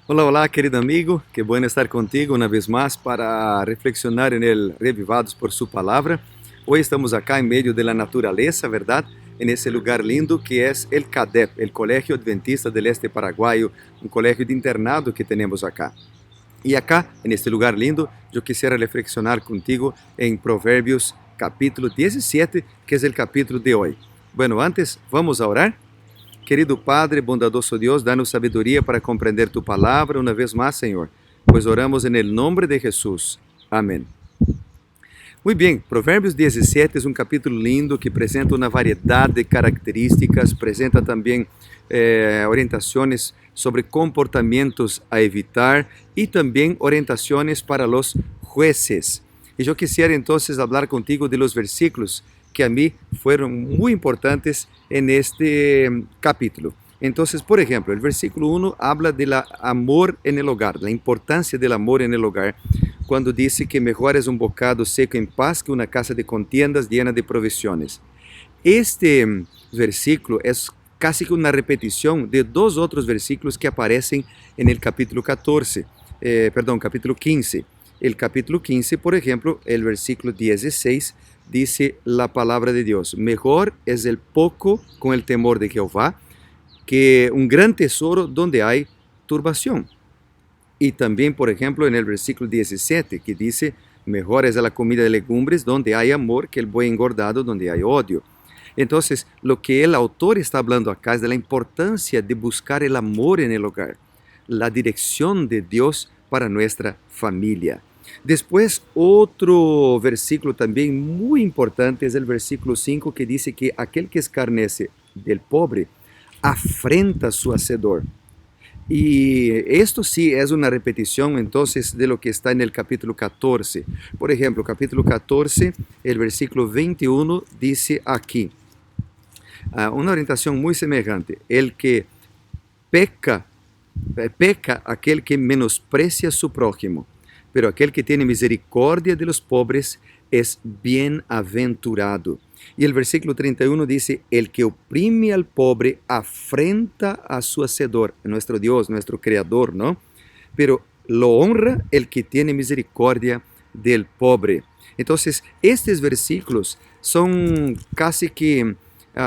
Hola, hola, querido amigo. Qué bueno estar contigo una vez más para reflexionar en el Revivados por su palabra. Hoy estamos acá en medio de la naturaleza, ¿verdad? En ese lugar lindo que es el CADEP, el Colegio Adventista del Este Paraguayo, un colegio de internado que tenemos acá. Y acá, en este lugar lindo, yo quisiera reflexionar contigo en Proverbios capítulo 17, que es el capítulo de hoy. Bueno, antes vamos a orar. Querido Padre, bondadoso Dios, danos sabedoria para compreender tu palavra uma vez mais, Senhor, pois oramos em nome de Jesus. Amém. Muito bem, Provérbios 17 é um capítulo lindo que apresenta uma variedade de características, apresenta também orientações sobre comportamentos a evitar e também orientações para os jueces. E eu quisiera então falar contigo de los versículos que a mim foram muito importantes en este capítulo. Entonces, por ejemplo, el versículo 1 habla del amor en el hogar, la importancia del amor en el hogar, cuando dice que mejor es un bocado seco en paz que una casa de contiendas llena de provisiones. Este versículo es casi que una repetición de dos otros versículos que aparecen en el capítulo 14, capítulo 15. El capítulo 15, por ejemplo, el versículo 16, dice la palabra de Dios: mejor es el poco con el temor de Jehová que un gran tesoro donde hay turbación. Y también, por ejemplo, en el versículo 17, que dice: mejor es la comida de legumbres donde hay amor que el buey engordado donde hay odio. Entonces, lo que el autor está hablando acá es de la importancia de buscar el amor en el hogar, la dirección de Dios para nuestra familia. Después, otro versículo también muy importante es el versículo 5, que dice que aquel que escarnece del pobre afrenta a su hacedor. Y esto sí es una repetición entonces de lo que está en el capítulo 14. Por ejemplo, capítulo 14, el versículo 21 dice aquí, una orientación muy semejante: el que peca aquel que menosprecia a su prójimo, pero aquel que tiene misericordia de los pobres es bienaventurado. Y el versículo 31 dice: el que oprime al pobre afrenta a su hacedor, nuestro Dios, nuestro Creador, ¿no? Pero lo honra el que tiene misericordia del pobre. Entonces, estos versículos son casi que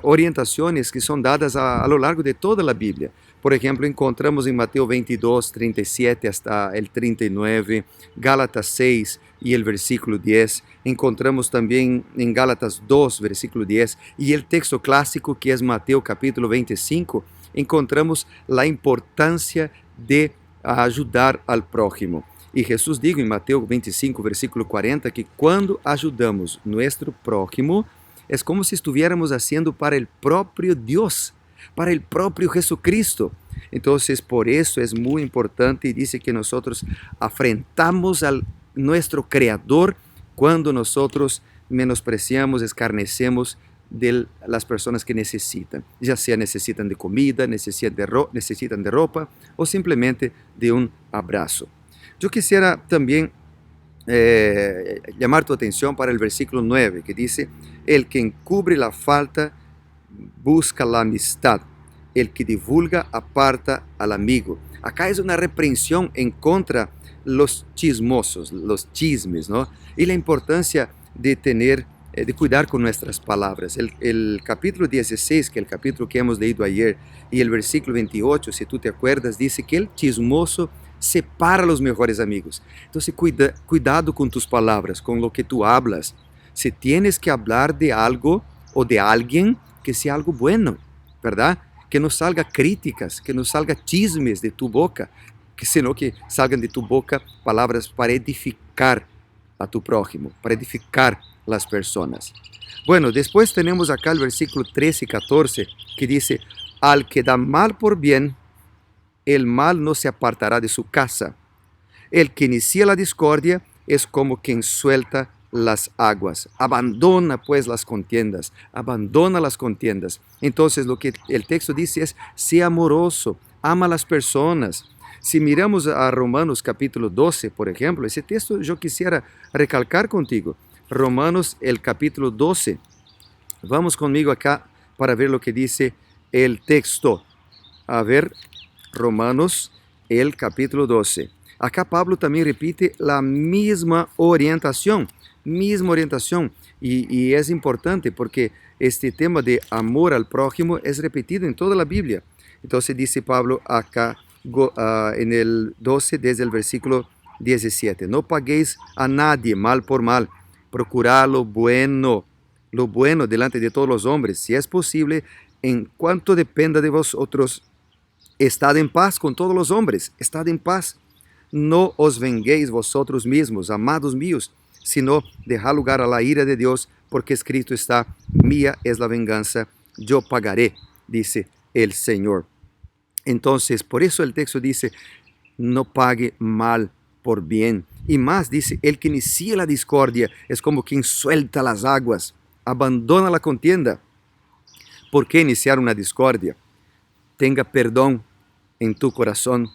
orientaciones que son dadas a lo largo de toda la Biblia. Por ejemplo, encontramos en Mateo 22, 37 hasta el 39, Gálatas 6 y el versículo 10. Encontramos también en Gálatas 2, versículo 10, y el texto clásico que es Mateo capítulo 25, encontramos la importancia de ajudar al prójimo. E Jesus dijo em Mateus 25, versículo 40, que quando ajudamos nuestro prójimo, é como se estuviéramos haciendo para el próprio Deus, para el próprio Jesucristo. Então, por isso é muito importante, e diz que nós afrentamos a nosso Creador quando nós menospreciamos, escarnecemos de las personas que necessitam, já seja necessitam de comida, necessitam de roupa ou simplesmente de um abraço. Eu quisiera também llamar tu atención para el versículo 9, que dice: el que encubre la falta busca la amistad, el que divulga aparta al amigo. Acá es una reprensión en contra los chismosos, los chismes, ¿no? Y la importancia de de cuidar con nuestras palabras. El capítulo 16, que es el capítulo que hemos leído ayer, y el versículo 28, si tú te acuerdas, dice que el chismoso separa los mejores amigos. Entonces, cuidado con tus palabras, con lo que tú hablas. Si tienes que hablar de algo o de alguien, que sea algo bueno, ¿verdad? Que no salga críticas, que no salga chismes de tu boca, sino que salgan de tu boca palabras para edificar a tu prójimo, para edificar las personas. Bueno, después tenemos acá el versículo 13 y 14, que dice: al que da mal por bien, el mal no se apartará de su casa. El que inicia la discordia es como quien suelta las aguas. Abandona pues las contiendas, abandona las contiendas. Entonces lo que el texto dice es: sé amoroso, ama a las personas. Si miramos a Romanos capítulo 12, por ejemplo, ese texto yo quisiera recalcar contigo. Romanos el capítulo 12. Vamos conmigo acá para ver lo que dice el texto. A ver, Romanos el capítulo 12. Acá Pablo también repite la misma orientación. Y es importante porque este tema de amor al prójimo es repetido en toda la Biblia. Entonces dice Pablo acá en el 12, desde el versículo 17. No paguéis a nadie mal por mal. Procurad lo bueno delante de todos los hombres. Si es posible, en cuanto dependa de vosotros, estad en paz con todos los hombres. Estad en paz. No os venguéis vosotros mismos, amados míos, sino dejad lugar a la ira de Dios, porque escrito está: mía es la venganza, yo pagaré, dice el Señor. Entonces, por eso el texto dice: no pague mal por bien. Y más dice: el que inicia la discordia es como quien suelta las aguas, abandona la contienda. ¿Por qué iniciar una discordia? Tenga perdón en tu corazón.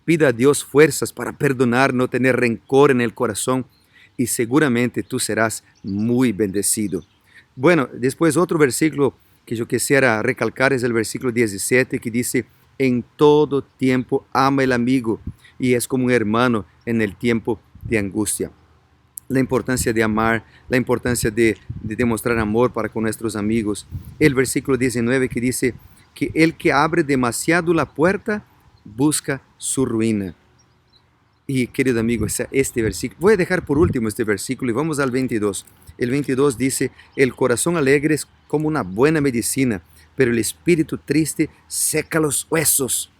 Pida a Dios fuerzas para perdonar, no tener rencor en el corazón, y seguramente tú serás muy bendecido. Bueno, después otro versículo que yo quisiera recalcar es el versículo 17, que dice: en todo tiempo ama el amigo y es como un hermano en el tiempo de angustia. La importancia de amar, la importancia de demostrar amor para con nuestros amigos. El versículo 19 que dice que el que abre demasiado la puerta busca su ruina. Y querido amigo, este versículo, voy a dejar por último este versículo y vamos al 22. El 22 dice: el corazón alegre es como una buena medicina, pero el espíritu triste seca los huesos.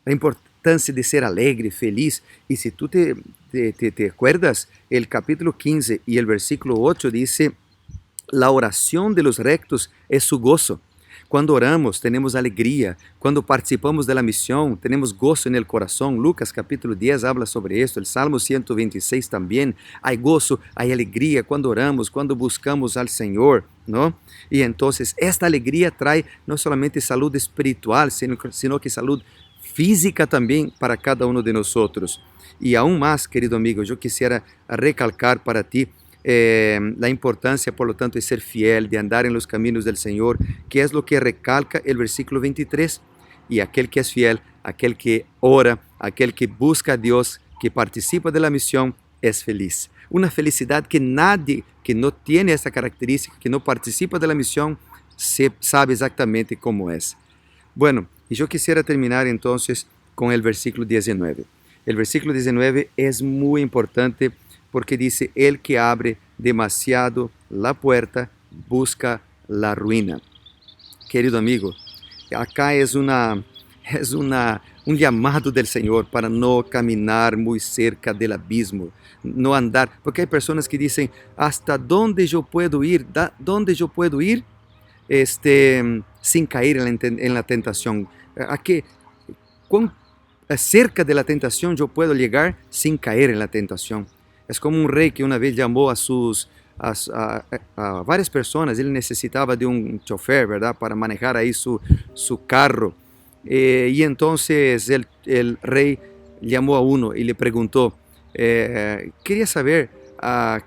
La importancia de ser alegre, feliz. Y si tú te acuerdas, el capítulo 15 y el versículo 8 dice: la oración de los rectos es su gozo. Cuando oramos, tenemos alegría. Cuando participamos de la misión, tenemos gozo en el corazón. Lucas capítulo 10 habla sobre esto. El Salmo 126 también. Hay gozo, hay alegría cuando oramos, cuando buscamos al Señor, ¿no? Y entonces esta alegría trae no solamente salud espiritual, sino que salud física también para cada uno de nosotros. Y aún más, querido amigo, yo quisiera recalcar para ti la importancia, por lo tanto, de ser fiel, de andar en los caminos del Señor, que es lo que recalca el versículo 23. Y aquel que es fiel, aquel que ora, aquel que busca a Dios, que participa de la misión, es feliz. Una felicidad que nadie que no tiene esa característica, que no participa de la misión, sabe exactamente cómo es. Bueno, y yo quisiera terminar entonces con el versículo 19. El versículo 19 es muy importante porque dice: el que abre demasiado la puerta busca la ruina. Querido amigo, acá es un llamado del Señor para no caminar muy cerca del abismo, no andar, porque hay personas que dicen: ¿hasta dónde yo puedo ir? ¿Dónde yo puedo ir sin caer en la tentación? ¿A qué? ¿Cuán cerca de la tentación yo puedo llegar sin caer en la tentación? Es como un rey que una vez llamó a varias personas. Él necesitaba de un chofer, ¿verdad?, para manejar ahí su carro. Y entonces el rey llamó a uno y le preguntó, quería saber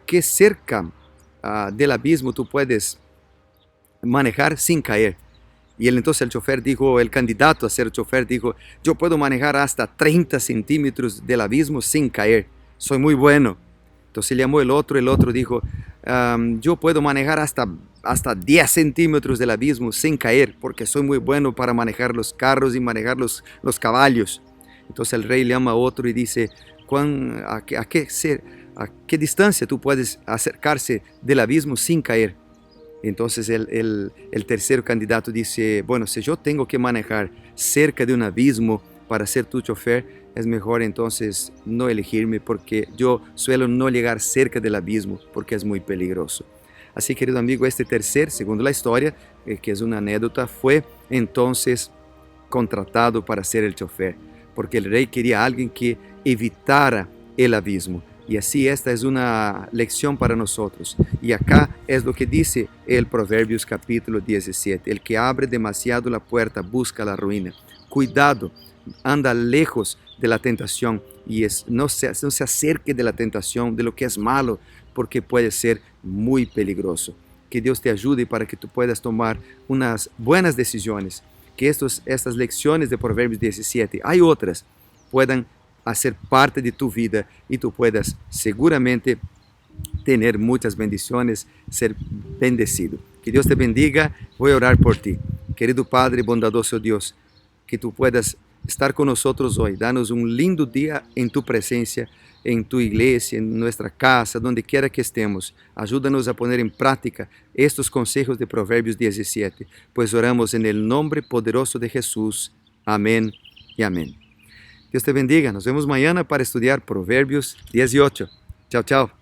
qué cerca del abismo tú puedes manejar sin caer. Y entonces el chofer dijo, el candidato a ser chofer dijo: yo puedo manejar hasta 30 centímetros del abismo sin caer, soy muy bueno. Entonces llamó el otro dijo: yo puedo manejar hasta 10 centímetros del abismo sin caer, porque soy muy bueno para manejar los carros y manejar los caballos. Entonces el rey llama a otro y dice: a qué distancia tú puedes acercarse del abismo sin caer? Entonces el tercer candidato dice: bueno, si yo tengo que manejar cerca de un abismo para ser tu chofer, es mejor entonces no elegirme, porque yo suelo no llegar cerca del abismo porque es muy peligroso. Así, querido amigo, este tercer, según la historia, que es una anécdota, fue entonces contratado para ser el chofer, porque el rey quería a alguien que evitara el abismo. Y así esta es una lección para nosotros. Y acá es lo que dice el Proverbios capítulo 17. El que abre demasiado la puerta busca la ruina. Cuidado, anda lejos de la tentación y no se acerque de la tentación, de lo que es malo, porque puede ser muy peligroso. Que Dios te ayude para que tú puedas tomar unas buenas decisiones. Que estas lecciones de Proverbios 17, hay otras, puedan hacer parte de tu vida y tú puedas seguramente tener muchas bendiciones, ser bendecido. Que Dios te bendiga. Voy a orar por ti. Querido Padre, bondadoso Dios, que tú puedas estar con nosotros hoy. Danos un lindo día en tu presencia, en tu iglesia, en nuestra casa, donde quiera que estemos. Ayúdanos a poner en práctica estos consejos de Proverbios 17, pues oramos en el nombre poderoso de Jesús. Amén y amén. Dios te bendiga. Nos vemos mañana para estudiar Proverbios 18. Chao, chao.